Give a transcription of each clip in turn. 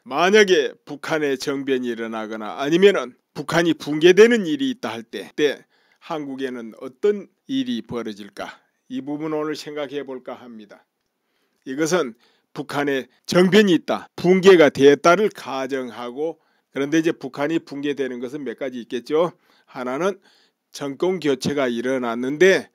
만약에 북한의 정변이 일어나거나 아니면은 북한이 붕괴되는 일이 있다 할 때 한국에는 어떤 일이 벌어질까? 이 부분 오늘 생각해 볼까 합니다. 이것은 북한의 정변이 있다, 붕괴가 되었다를 가정하고, 그런데 이제 북한이 붕괴되는 것은 몇 가지 있겠죠. 하나는 정권 교체가 일어났는데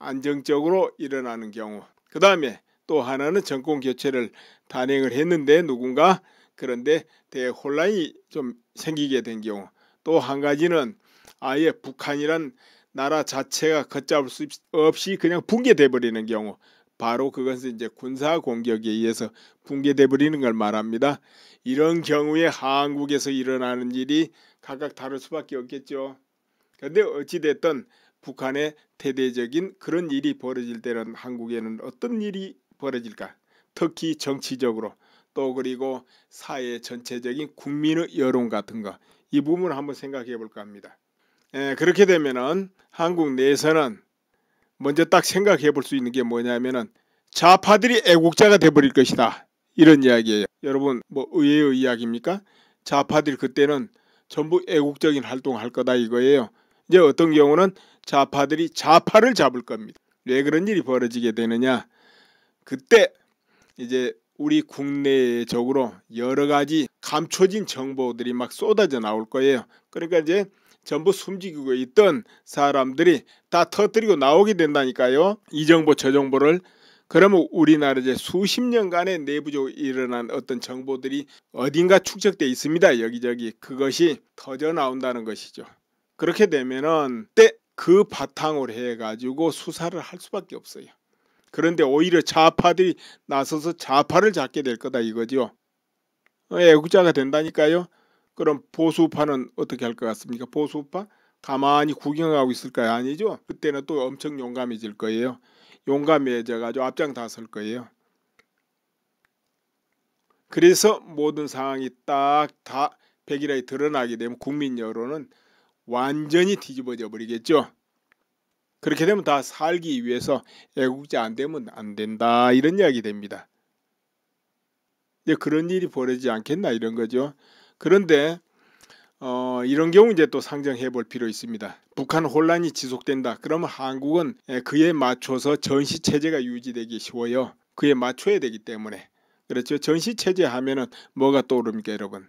안정적으로 일어나는 경우, 그 다음에 또 하나는 정권 교체를 단행을 했는데 누군가, 그런데 대혼란이 좀 생기게 된 경우, 또 한 가지는 아예 북한이란 나라 자체가 걷잡을 수 없이 그냥 붕괴돼 버리는 경우, 바로 그것은 이제 군사 공격에 의해서 붕괴돼 버리는 걸 말합니다. 이런 경우에 한국에서 일어나는 일이 각각 다를 수밖에 없겠죠. 그런데 어찌됐든 북한의 대대적인 그런 일이 벌어질 때는 한국에는 어떤 일이 벌어질까? 특히 정치적으로, 또 그리고 사회 전체적인 국민의 여론 같은 거, 이 부분을 한번 생각해 볼까 합니다. 그렇게 되면은 한국 내에서는 먼저 딱 생각해 볼 수 있는 게 뭐냐면은 좌파들이 애국자가 돼버릴 것이다, 이런 이야기예요. 여러분, 뭐 의외의 이야기입니까? 좌파들이 그때는 전부 애국적인 활동을 할 거다 이거예요. 이제 어떤 경우는 좌파들이 좌파를 잡을 겁니다. 왜 그런 일이 벌어지게 되느냐? 그때 이제 우리 국내적으로 여러 가지 감춰진 정보들이 막 쏟아져 나올 거예요. 그러니까 이제 전부 숨지고 있던 사람들이 다 터뜨리고 나오게 된다니까요, 이 정보 저 정보를. 그러면 우리나라 이제 수십 년간의 내부적으로 일어난 어떤 정보들이 어딘가 축적돼 있습니다, 여기저기. 그것이 터져 나온다는 것이죠. 그렇게 되면은 때 그 바탕으로 해가지고 수사를 할 수밖에 없어요. 그런데 오히려 좌파들이 나서서 좌파를 잡게 될 거다 이거죠. 애국자가 된다니까요. 그럼 보수파는 어떻게 할 것 같습니까? 보수파 가만히 구경하고 있을까요? 아니죠. 그때는 또 엄청 용감해질 거예요. 용감해져 가지고 앞장 다 설 거예요. 그래서 모든 상황이 딱 다 백일하게 드러나게 되면 국민 여론은 완전히 뒤집어져 버리겠죠. 그렇게 되면 다 살기 위해서 애국자 안 되면 안 된다, 이런 이야기 됩니다. 이제 그런 일이 벌어지지 않겠나, 이런 거죠. 그런데 이런 경우 이제 또 상정해 볼 필요 있습니다. 북한 혼란이 지속된다. 그러면 한국은 그에 맞춰서 전시 체제가 유지되기 쉬워요. 그에 맞춰야 되기 때문에. 그렇죠. 전시 체제 하면은 뭐가 떠오릅니까, 여러분?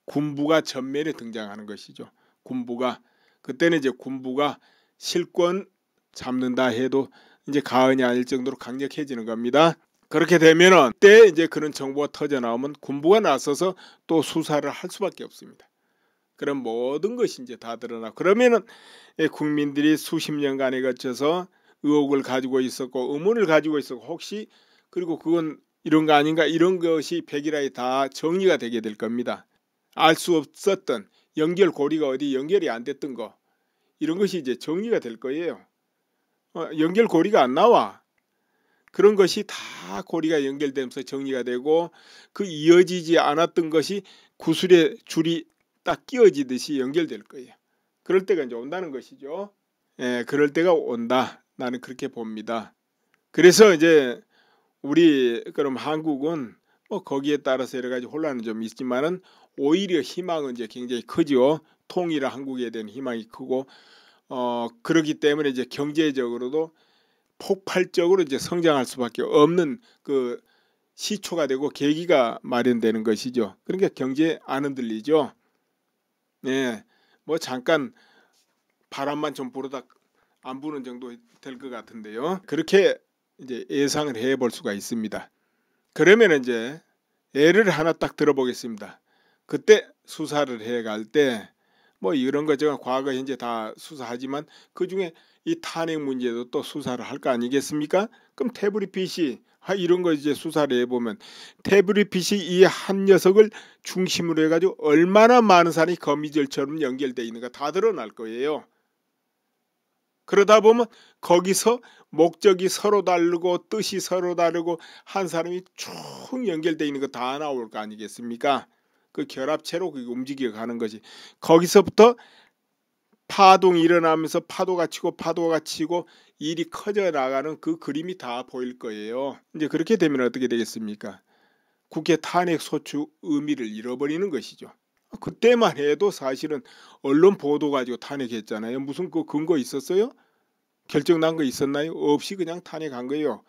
군부가 전면에 등장하는 것이죠. 군부가, 그때는 이제 군부가 실권 잡는다 해도 이제 가언이 아닐 정도로 강력해지는 겁니다. 그렇게 되면은 때 이제 그런 정보가 터져 나오면 군부가 나서서 또 수사를 할 수밖에 없습니다. 그럼 모든 것이 이제 다 드러나. 그러면은 국민들이 수십 년간에 거쳐서 의혹을 가지고 있었고 의문을 가지고 있었고, 혹시 그리고 그건 이런 거 아닌가, 이런 것이 백일하에 다 정리가 되게 될 겁니다. 알 수 없었던 연결고리가 어디 연결이 안 됐던 거, 이런 것이 이제 정리가 될 거예요. 연결고리가 안 나와. 그런 것이 다 고리가 연결되면서 정리가 되고, 그 이어지지 않았던 것이 구슬에 줄이 딱 끼어지듯이 연결될 거예요. 그럴 때가 이제 온다는 것이죠. 그럴 때가 온다, 나는 그렇게 봅니다. 그래서 이제 우리 그럼 한국은 뭐 거기에 따라서 여러 가지 혼란은 좀 있지만은 오히려 희망은 이제 굉장히 크죠. 통일한 한국에 대한 희망이 크고, 그렇기 때문에 이제 경제적으로도 폭발적으로 이제 성장할 수밖에 없는 그 시초가 되고 계기가 마련되는 것이죠. 그러니까 경제 안 흔들리죠. 뭐 잠깐 바람만 좀 불어다 안 부는 정도 될 것 같은데요. 그렇게 이제 예상을 해볼 수가 있습니다. 그러면 이제 예를 하나 딱 들어보겠습니다. 그때 수사를 해갈 때 뭐 이런 거 제가 과거 현재 다 수사하지만 그 중에 이 탄핵 문제도 또 수사를 할 거 아니겠습니까? 그럼 태블릿 PC 이런 거 이제 수사를 해보면 태블릿 PC 이 한 녀석을 중심으로 해가지고 얼마나 많은 사람이 거미줄처럼 연결되어 있는가 다 드러날 거예요. 그러다 보면 거기서 목적이 서로 다르고 뜻이 서로 다르고 한 사람이 쭉 연결되어 있는 거 다 나올 거 아니겠습니까? 그 결합체로 그게 움직여가는 거지. 거기서부터 파동이 일어나면서 파도가 치고 파도가 치고 일이 커져 나가는 그 그림이 다 보일 거예요. 이제 그렇게 되면 어떻게 되겠습니까? 국회 탄핵 소추 의미를 잃어버리는 것이죠. 그때만 해도 사실은 언론 보도 가지고 탄핵했잖아요. 무슨 그 근거 있었어요? 결정 난 거 있었나요? 없이 그냥 탄핵한 거예요.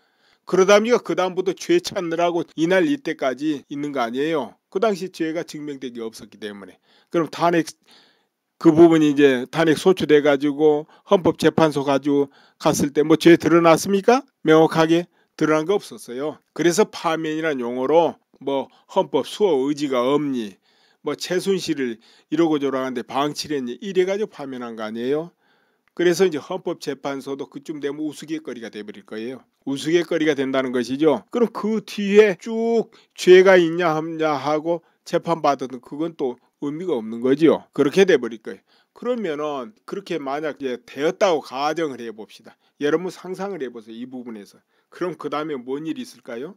그러다 보니까 그 다음부터 죄 찾느라고 이날 이때까지 있는 거 아니에요. 그 당시 죄가 증명된 게 없었기 때문에. 그럼 탄핵 그 부분이 이제 탄핵 소추돼 가지고 헌법재판소 가지고 갔을 때 뭐 죄 드러났습니까? 명확하게 드러난 거 없었어요. 그래서 파면이라는 용어로 뭐 헌법 수호 의지가 없니, 뭐 최순실을 이러고 저러고 하는데 방치했니 이래 가지고 파면한 거 아니에요. 그래서 이제 헌법재판소도 그쯤 되면 우스갯거리가 돼버릴 거예요. 우스갯거리가 된다는 것이죠. 그럼 그 뒤에 쭉 죄가 있냐 없냐 하고 재판받아도 그건 또 의미가 없는 거죠. 그렇게 돼버릴 거예요. 그러면은 그렇게 만약에 되었다고 가정을 해봅시다. 여러분 상상을 해보세요. 이 부분에서. 그럼 그 다음에 뭔 일이 있을까요?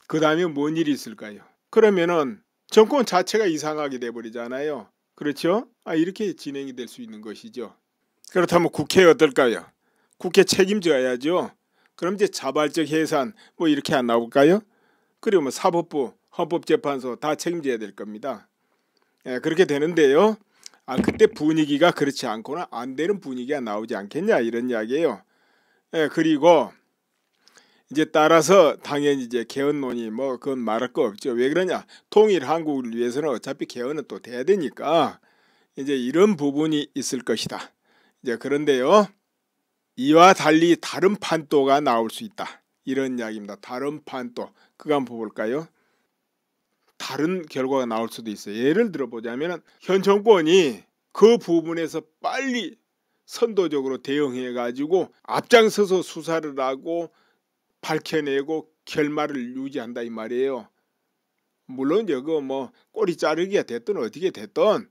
그 다음에 뭔 일이 있을까요? 그러면은 정권 자체가 이상하게 돼버리잖아요. 그렇죠? 이렇게 진행이 될 수 있는 것이죠. 그렇다면 국회 어떨까요? 국회 책임져야죠. 그럼 이제 자발적 해산 뭐 이렇게 안 나올까요? 그리고 뭐 사법부, 헌법재판소 다 책임져야 될 겁니다. 그렇게 되는데요. 그때 분위기가 그렇지 않거나 안 되는 분위기가 나오지 않겠냐 이런 이야기예요. 그리고 이제 따라서 당연히 이제 개헌론이 뭐 그건 말할 거 없죠. 왜 그러냐? 통일 한국을 위해서는 어차피 개헌은 또 돼야 되니까 이제 이런 부분이 있을 것이다. 이제 그런데요. 이와 달리 다른 판도가 나올 수 있다. 이런 이야기입니다. 다른 판도. 그거 한번 볼까요? 다른 결과가 나올 수도 있어요. 예를 들어보자면 현 정권이 그 부분에서 빨리 선도적으로 대응해 가지고 앞장서서 수사를 하고 밝혀내고 결말을 유지한다 이 말이에요. 물론 이거 뭐 꼬리 자르기가 됐든 어떻게 됐든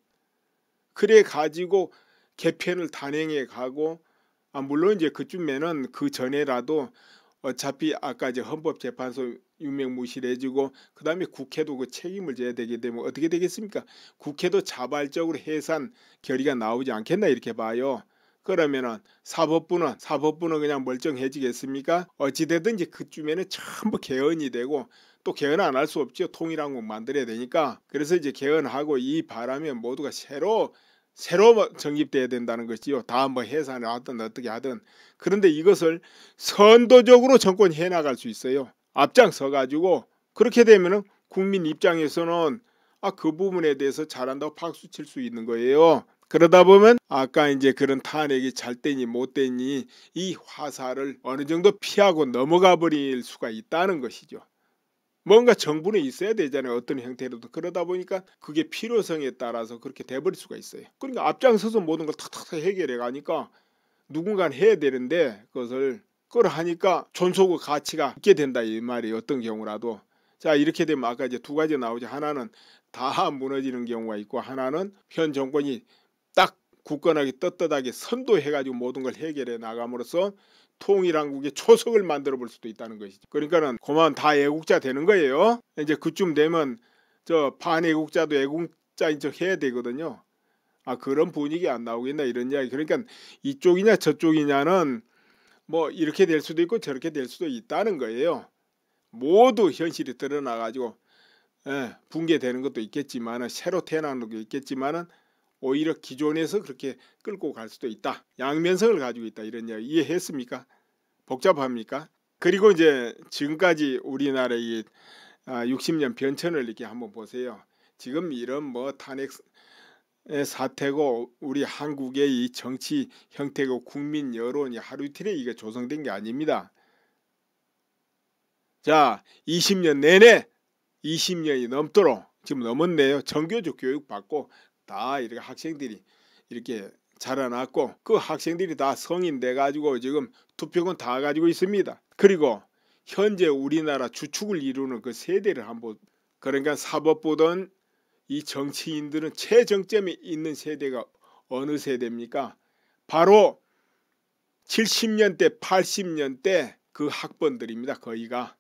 그래 가지고 개편을 단행해 가고 물론 이제 그쯤에는 그 전에라도 어차피 아까 이제 헌법재판소 유명무실해지고 그 다음에 국회도 그 책임을 져야 되게 되면 어떻게 되겠습니까? 국회도 자발적으로 해산 결의가 나오지 않겠나 이렇게 봐요. 그러면은 사법부는 그냥 멀쩡해지겠습니까? 어찌되든지 그쯤에는 전부 개헌이 되고 또 개헌 안 할 수 없죠. 통일한국 만들어야 되니까. 그래서 이제 개헌하고 이 바람에 모두가 새로 정립돼야 된다는 것이요. 다 뭐 해산을 하든 어떻게 하든. 그런데 이것을 선도적으로 정권이 해나갈 수 있어요. 앞장서 가지고 그렇게 되면은 국민 입장에서는 그 부분에 대해서 잘한다고 박수 칠 수 있는 거예요. 그러다 보면 아까 이제 그런 탄핵이 잘 되니 못 되니 이 화살을 어느 정도 피하고 넘어가 버릴 수가 있다는 것이죠. 뭔가 정부는 있어야 되잖아요. 어떤 형태로도. 그러다 보니까 그게 필요성에 따라서 그렇게 돼버릴 수가 있어요. 그러니까 앞장서서 모든 걸 탁탁 해결해 가니까 누군가는 해야 되는데 그걸 하니까 존속의 가치가 있게 된다 이 말이에요. 어떤 경우라도. 자 이렇게 되면 아까 이제 두 가지 나오죠. 하나는 다 무너지는 경우가 있고 하나는 현 정권이 딱 굳건하게 떳떳하게 선도해가지고 모든 걸 해결해 나감으로써 통일한국의 초석을 만들어 볼 수도 있다는 것이죠. 그러니까는 그만 다 애국자 되는 거예요. 이제 그쯤 되면 저 반애국자도 애국자인 척 해야 되거든요. 그런 분위기 안 나오겠나 이런 이야기. 그러니까 이쪽이냐 저쪽이냐는 뭐 이렇게 될 수도 있고 저렇게 될 수도 있다는 거예요. 모두 현실이 드러나가지고 붕괴되는 것도 있겠지만은 새로 태어나는 것도 있겠지만은 오히려 기존에서 그렇게 끌고 갈 수도 있다. 양면성을 가지고 있다. 이런 이야기 이해했습니까? 복잡합니까? 그리고 이제 지금까지 우리나라의 60년 변천을 이렇게 한번 보세요. 지금 이런 뭐 탄핵의 사태고 우리 한국의 이 정치 형태고 국민 여론이 하루 이틀에 이게 조성된 게 아닙니다. 자, 20년 내내 20년이 넘도록 지금 넘었네요. 정교조 교육 받고 다 이렇게 학생들이 이렇게 자라났고 그 학생들이 다 성인 돼 가지고 지금 투표권 다 가지고 있습니다. 그리고 현재 우리나라 주축을 이루는 그 세대를 한번 그러니까 사법부든 이 정치인들은 최정점에 있는 세대가 어느 세대입니까? 바로 70년대 80년대 그 학번들입니다. 거의가.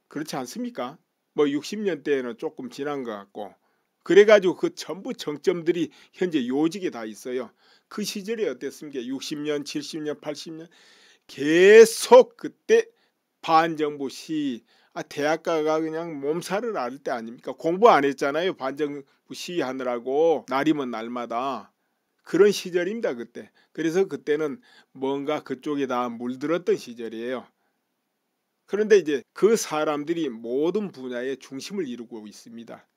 그렇지 않습니까? 뭐 60년대에는 조금 지난 것 같고 그래가지고 그 전부 정점들이 현재 요직에 다 있어요. 그 시절이 어땠습니까? 60년, 70년, 80년 계속 그때 반정부 시 대학가가 그냥 몸살을 앓을 때 아닙니까? 공부 안 했잖아요. 반정부 시위하느라고 날이면 날마다. 그런 시절입니다. 그때. 그래서 그때는 뭔가 그쪽에 다 물들었던 시절이에요. 그런데 이제 그 사람들이 모든 분야의 중심을 이루고 있습니다.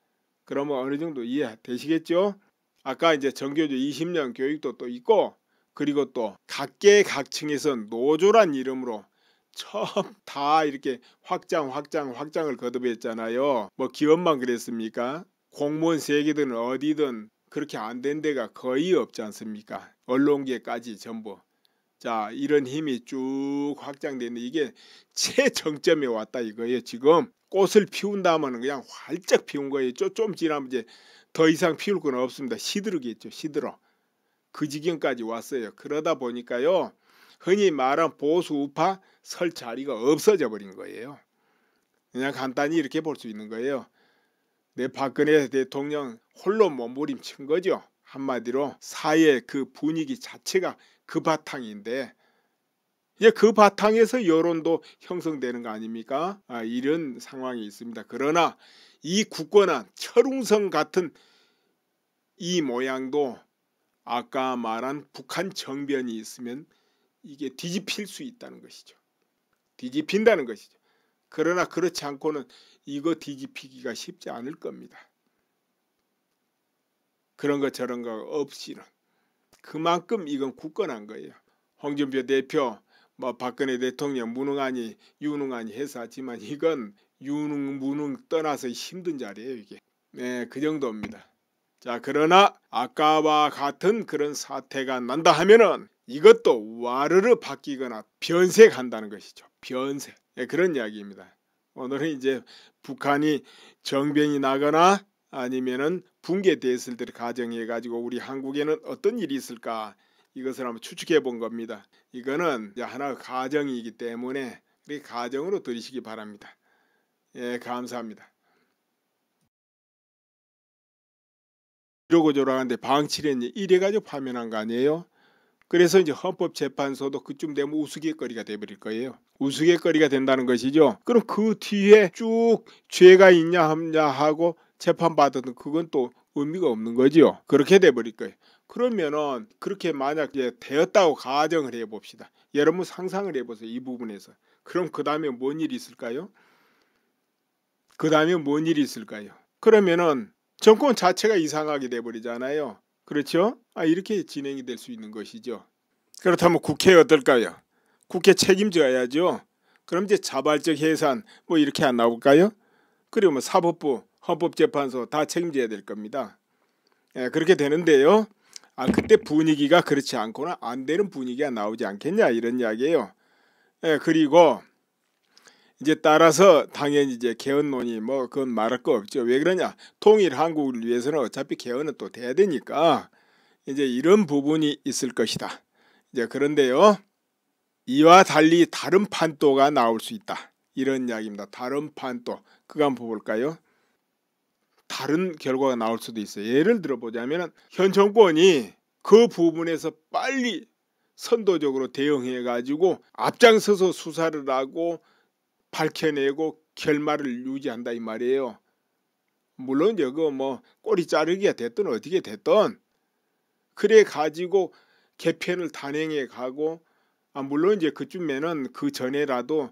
그러면 어느 정도 이해되시겠죠? 아까 이제 정교조 20년 교육도 또 있고, 그리고 또 각계각층에서 노조란 이름으로 처음 다 이렇게 확장을 거듭했잖아요. 뭐 기업만 그랬습니까? 공무원 세계든 어디든 그렇게 안 된 데가 거의 없지 않습니까? 언론계까지 전부. 자, 이런 힘이 쭉 확장되는데 이게 최정점에 왔다 이거예요. 지금 꽃을 피운다면 그냥 활짝 피운 거예요. 좀 지나면 이제 더 이상 피울 건 없습니다. 시들겠죠. 시들어. 그 지경까지 왔어요. 그러다 보니까요. 흔히 말한 보수 우파 설 자리가 없어져 버린 거예요. 그냥 간단히 이렇게 볼 수 있는 거예요. 내 박근혜 대통령 홀로 몸부림친 거죠. 한마디로 사회 그 분위기 자체가 그 바탕인데 이제 그 바탕에서 여론도 형성되는 거 아닙니까? 이런 상황이 있습니다. 그러나 이 굳건한 철웅성 같은 이 모양도 아까 말한 북한 정변이 있으면 이게 뒤집힐 수 있다는 것이죠. 뒤집힌다는 것이죠. 그러나 그렇지 않고는 이거 뒤집히기가 쉽지 않을 겁니다. 그런 거 저런 거 없이는. 그만큼 이건 굳건한 거예요. 홍준표 대표, 뭐 박근혜 대통령 무능하니 유능하니 해서 하지만 이건 유능 무능 떠나서 힘든 자리예요. 이게. 네, 그 정도입니다. 자, 그러나 아까와 같은 그런 사태가 난다 하면은 이것도 와르르 바뀌거나 변색한다는 것이죠. 변색. 네, 그런 이야기입니다. 오늘은 이제 북한이 정변이 나거나 아니면은 붕괴됐을 때를 가정해 가지고 우리 한국에는 어떤 일이 있을까 이것을 한번 추측해 본 겁니다. 이거는 이제 하나의 가정이기 때문에 우리 가정으로 들으시기 바랍니다. 예, 감사합니다. 이러고 저러는데 방치련이 이래가지고 파면한 거 아니에요? 그래서 이제 헌법재판소도 그쯤 되면 우스갯거리가 돼버릴 거예요. 우스갯거리가 된다는 것이죠. 그럼 그 뒤에 쭉 죄가 있냐 없냐 하고 재판받아도 그건 또 의미가 없는 거죠. 그렇게 돼버릴 거예요. 그러면은 그렇게 만약에 되었다고 가정을 해봅시다. 여러분 상상을 해보세요. 이 부분에서. 그럼 그 다음에 뭔 일이 있을까요? 그 다음에 뭔 일이 있을까요? 그러면은 정권 자체가 이상하게 돼버리잖아요. 그렇죠? 이렇게 진행이 될 수 있는 것이죠. 그렇다면 국회 어떨까요? 국회 책임져야죠. 그럼 이제 자발적 해산 뭐 이렇게 안 나올까요? 그리고 뭐 사법부, 헌법재판소 다 책임져야 될 겁니다. 예, 그렇게 되는데요. 그때 분위기가 그렇지 않거나 안 되는 분위기가 나오지 않겠냐 이런 이야기예요. 예, 그리고 이제 따라서 당연히 이제 개헌론이 뭐 그건 말할 거 없죠. 왜 그러냐? 통일 한국을 위해서는 어차피 개헌은 또 돼야 되니까 이제 이런 부분이 있을 것이다. 이제 그런데요. 이와 달리 다른 판도가 나올 수 있다. 이런 이야기입니다. 다른 판도. 그거 한번 볼까요? 다른 결과가 나올 수도 있어요. 예를 들어보자면 현 정권이 그 부분에서 빨리 선도적으로 대응해 가지고 앞장서서 수사를 하고 밝혀내고 결말을 유지한다 이 말이에요. 물론 이거 뭐 꼬리 자르기가 됐든 어떻게 됐든 그래 가지고 개편을 단행해 가고 물론 이제 그쯤에는 그 전에라도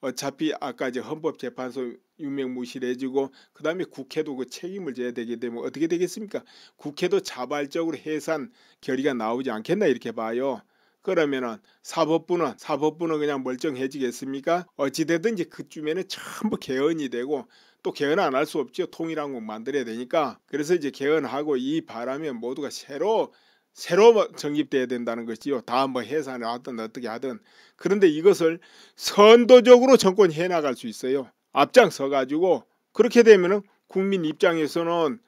어차피 아까 이제 헌법재판소 유명무실해지고 그 다음에 국회도 그 책임을 져야 되기 때문에 어떻게 되겠습니까? 국회도 자발적으로 해산 결의가 나오지 않겠나 이렇게 봐요. 그러면은 사법부는 그냥 멀쩡해지겠습니까? 어찌되든지 그쯤에는 전부 개헌이 되고 또 개헌 안 할 수 없죠. 통일한국 만들어야 되니까. 그래서 이제 개헌하고 이 바람에 모두가 새로 정립돼야 된다는 것이요. 다 뭐 해산을 하든 어떻게 하든. 그런데 이것을 선도적으로 정권이 해나갈 수 있어요. 앞장서 가지고 그렇게 되면은 국민 입장에서는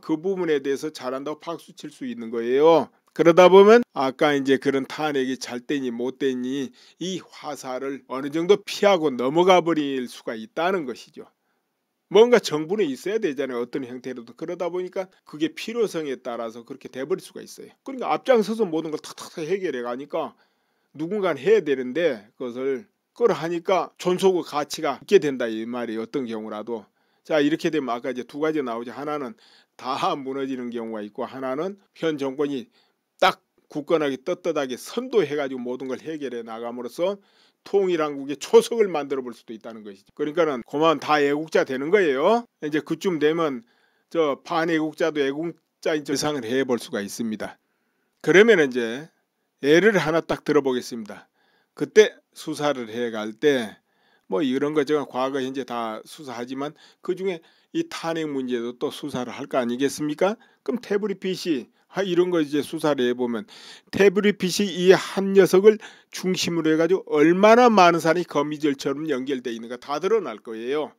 그 부분에 대해서 잘한다고 박수 칠 수 있는 거예요. 그러다 보면 아까 이제 그런 탄핵이 잘 되니 못 되니 이 화살을 어느 정도 피하고 넘어가 버릴 수가 있다는 것이죠. 뭔가 정부는 있어야 되잖아요. 어떤 형태로도. 그러다 보니까 그게 필요성에 따라서 그렇게 돼버릴 수가 있어요. 그러니까 앞장서서 모든 걸 탁탁탁 해결해 가니까 누군가는 해야 되는데 그것을 그걸 하니까 존속의 가치가 있게 된다 이 말이에요. 어떤 경우라도. 자, 이렇게 되면 아까 이제 두 가지 나오죠. 하나는 다 무너지는 경우가 있고, 하나는 현 정권이 딱 굳건하게 떳떳하게 선도해가지고 모든 걸 해결해 나감으로써 통일한국의 초석을 만들어 볼 수도 있다는 것이죠. 그러니까는 그만 다 애국자 되는 거예요. 이제 그쯤 되면 저 반애국자도 애국자인 세상을 해볼 수가 있습니다. 그러면 이제 예를 하나 딱 들어보겠습니다. 그때 수사를 해갈 때 뭐 이런 거 제가 과거 현재 다 수사하지만 그중에 이 탄핵 문제도 또 수사를 할 거 아니겠습니까? 그럼 태블릿 PC 이런 거 이제 수사를 해보면 태블릿 PC 이 한 녀석을 중심으로 해가지고 얼마나 많은 사람이 거미줄처럼 연결되어 있는가 다 드러날 거예요.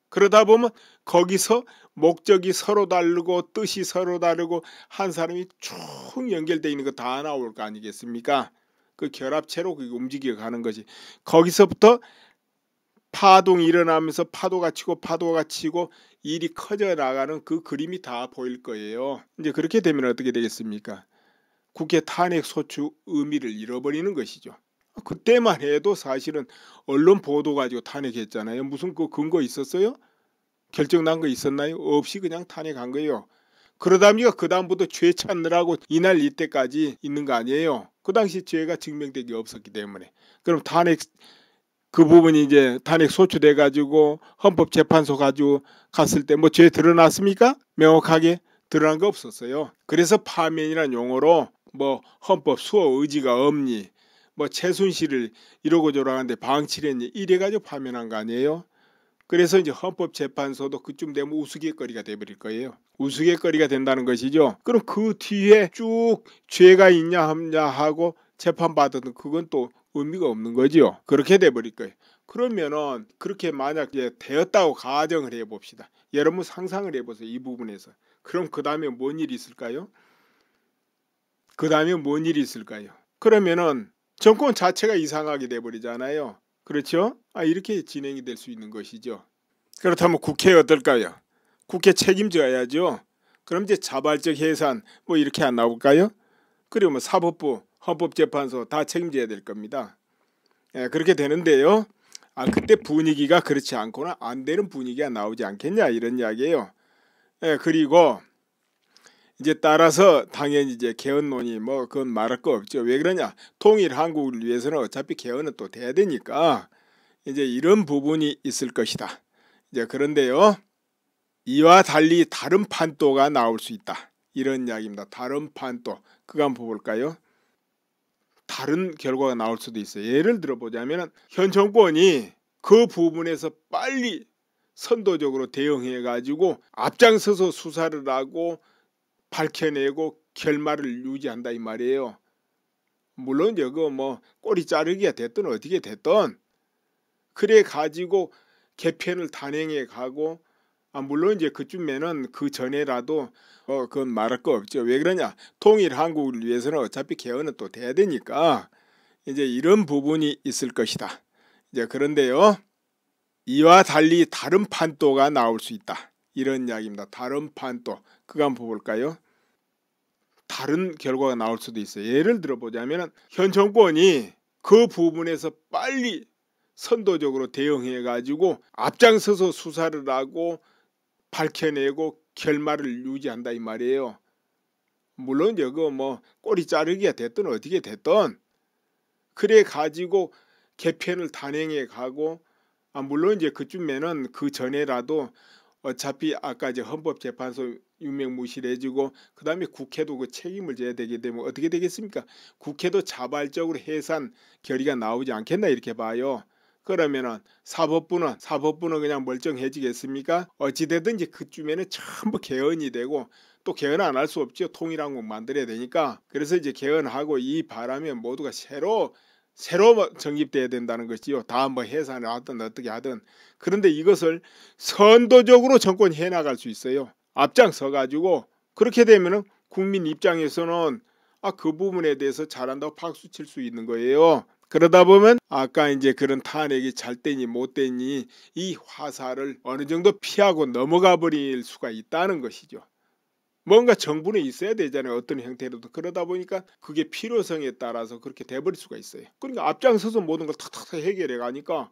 그러다 보면 거기서 목적이 서로 다르고 뜻이 서로 다르고 한 사람이 쭉 연결되어 있는 거 다 나올 거 아니겠습니까? 그 결합체로 움직여 가는 거지. 거기서부터 파동이 일어나면서 파도가 치고 파도가 치고 일이 커져 나가는 그 그림이 다 보일 거예요. 이제 그렇게 되면 어떻게 되겠습니까? 국회 탄핵 소추 의미를 잃어버리는 것이죠. 그때만 해도 사실은 언론 보도 가지고 탄핵했잖아요. 무슨 그 근거 있었어요? 결정난 거 있었나요? 없이 그냥 탄핵한 거예요. 그러다 보니까 그 다음부터 죄 찾느라고 이날 이때까지 있는 거 아니에요. 그 당시 죄가 증명된 게 없었기 때문에. 그럼 탄핵 그 부분이 이제 탄핵 소추돼 가지고 헌법재판소 가지고 갔을 때 뭐 죄 드러났습니까? 명확하게 드러난 거 없었어요. 그래서 파면이라는 용어로 뭐 헌법 수호 의지가 없니, 뭐 최순실을 이러고 저러는데 방치를 했니 이래 가지고 파면한 거 아니에요. 그래서 이제 헌법재판소도 그쯤 되면 우스갯거리가 돼버릴 거예요. 우스갯거리가 된다는 것이죠. 그럼 그 뒤에 쭉 죄가 있냐 없냐 하고 재판받은 그건 또 의미가 없는 거죠. 그렇게 돼버릴 거예요. 그러면은 그렇게 만약에 되었다고 가정을 해봅시다. 여러분 상상을 해보세요. 이 부분에서. 그럼 그 다음에 뭔 일이 있을까요? 그 다음에 뭔 일이 있을까요? 그러면은 정권 자체가 이상하게 돼버리잖아요. 그렇죠? 이렇게 진행이 될 수 있는 것이죠. 그렇다면 국회 어떨까요? 국회 책임져야죠. 그럼 이제 자발적 해산 뭐 이렇게 안 나올까요? 그러면 사법부, 헌법재판소 다 책임져야 될 겁니다. 그렇게 되는데요. 그때 분위기가 그렇지 않거나 안 되는 분위기가 나오지 않겠냐 이런 이야기예요. 그리고 이제 따라서 당연히 이제 개헌론이 뭐 그건 말할 거 없죠. 왜 그러냐? 통일 한국을 위해서는 어차피 개헌은 또 돼야 되니까 이제 이런 부분이 있을 것이다. 이제 그런데요. 이와 달리 다른 판도가 나올 수 있다. 이런 이야기입니다. 다른 판도. 그거 한번 볼까요? 다른 결과가 나올 수도 있어요. 예를 들어보자면 현 정권이 그 부분에서 빨리 선도적으로 대응해 가지고 앞장서서 수사를 하고 밝혀내고 결말을 유지한다 이 말이에요. 물론 이거 뭐 꼬리 자르기가 됐든 어떻게 됐든 그래 가지고 개편을 단행해 가고 물론 이제 그쯤에는 그 전에라도 그건 말할 거 없죠. 왜 그러냐? 통일 한국을 위해서는 어차피 개헌은 또 돼야 되니까 이제 이런 부분이 있을 것이다. 이제 그런데요. 이와 달리 다른 판도가 나올 수 있다. 이런 이야기입니다. 다른 판도. 그거 한번 볼까요? 다른 결과가 나올 수도 있어요. 예를 들어보자면 현 정권이 그 부분에서 빨리 선도적으로 대응해 가지고 앞장서서 수사를 하고 밝혀내고 결말을 유지한다 이 말이에요. 물론 이거 뭐 꼬리 자르기가 됐든 어떻게 됐든 그래 가지고 개편을 단행해 가고 물론 이제 그쯤에는 그 전에라도 어차피 아까 이제 헌법재판소 유명무실해지고 그 다음에 국회도 그 책임을 져야 되게 되면 어떻게 되겠습니까? 국회도 자발적으로 해산 결의가 나오지 않겠나 이렇게 봐요. 그러면은 사법부는 그냥 멀쩡해지겠습니까? 어찌되든지 그쯤에는 전부 개헌이 되고 또 개헌 안 할 수 없죠. 통일한국 만들어야 되니까. 그래서 이제 개헌하고 이 바람에 모두가 새로 정립돼야 된다는 것이요. 다 뭐 해산을 하든 어떻게 하든. 그런데 이것을 선도적으로 정권이 해나갈 수 있어요. 앞장서 가지고 그렇게 되면은 국민 입장에서는 그 부분에 대해서 잘한다고 박수 칠 수 있는 거예요. 그러다 보면 아까 이제 그런 탄핵이 잘 되니 못 되니 이 화살을 어느 정도 피하고 넘어가 버릴 수가 있다는 것이죠. 뭔가 정부는 있어야 되잖아요. 어떤 형태로도. 그러다 보니까 그게 필요성에 따라서 그렇게 돼버릴 수가 있어요. 그러니까 앞장서서 모든 걸 탁탁탁 해결해 가니까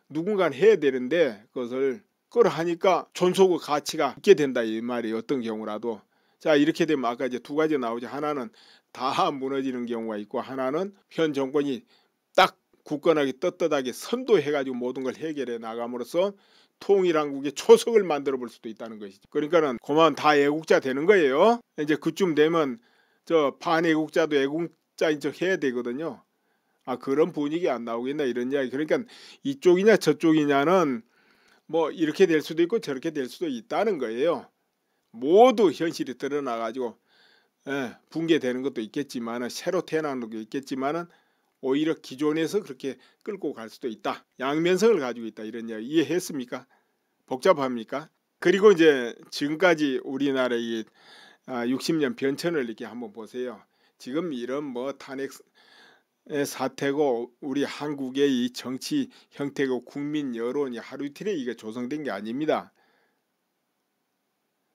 누군가는 해야 되는데 그걸 하니까 존속의 가치가 있게 된다 이 말이에요. 어떤 경우라도. 자, 이렇게 되면 아까 이제 두 가지 나오죠. 하나는 다 무너지는 경우가 있고, 하나는 현 정권이 딱 굳건하게 떳떳하게 선도해 가지고 모든 걸 해결해 나감으로써 통일한국의 초석을 만들어 볼 수도 있다는 것이죠. 그러니까는 그만 다 애국자 되는 거예요. 이제 그쯤 되면 저 반애국자도 애국자인 척 해야 되거든요. 아, 그런 분위기 안 나오겠나 이런 이야기. 그러니까 이쪽이냐 저쪽이냐는 뭐 이렇게 될 수도 있고 저렇게 될 수도 있다는 거예요. 모두 현실이 드러나 가지고 붕괴되는 것도 있겠지만은, 새로 태어나는 것도 있겠지만은, 오히려 기존에서 그렇게 끌고 갈 수도 있다. 양면성을 가지고 있다 이런 이야기 이해했습니까? 복잡합니까? 그리고 이제 지금까지 우리나라의 60년 변천을 이렇게 한번 보세요. 지금 이런 뭐 탄핵 사태고 우리 한국의 이 정치 형태고 국민 여론이 하루 이틀에 이게 조성된 게 아닙니다.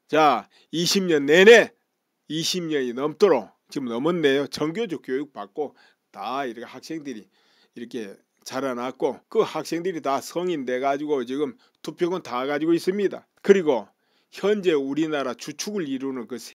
자, 20년 내내 20년이 넘도록 지금 넘었네요. 정교조 교육 받고 다 이렇게 학생들이 이렇게 자라났고, 그 학생들이 다 성인 돼 가지고 지금 투표권 다 가지고 있습니다. 그리고 현재 우리나라 주축을 이루는 그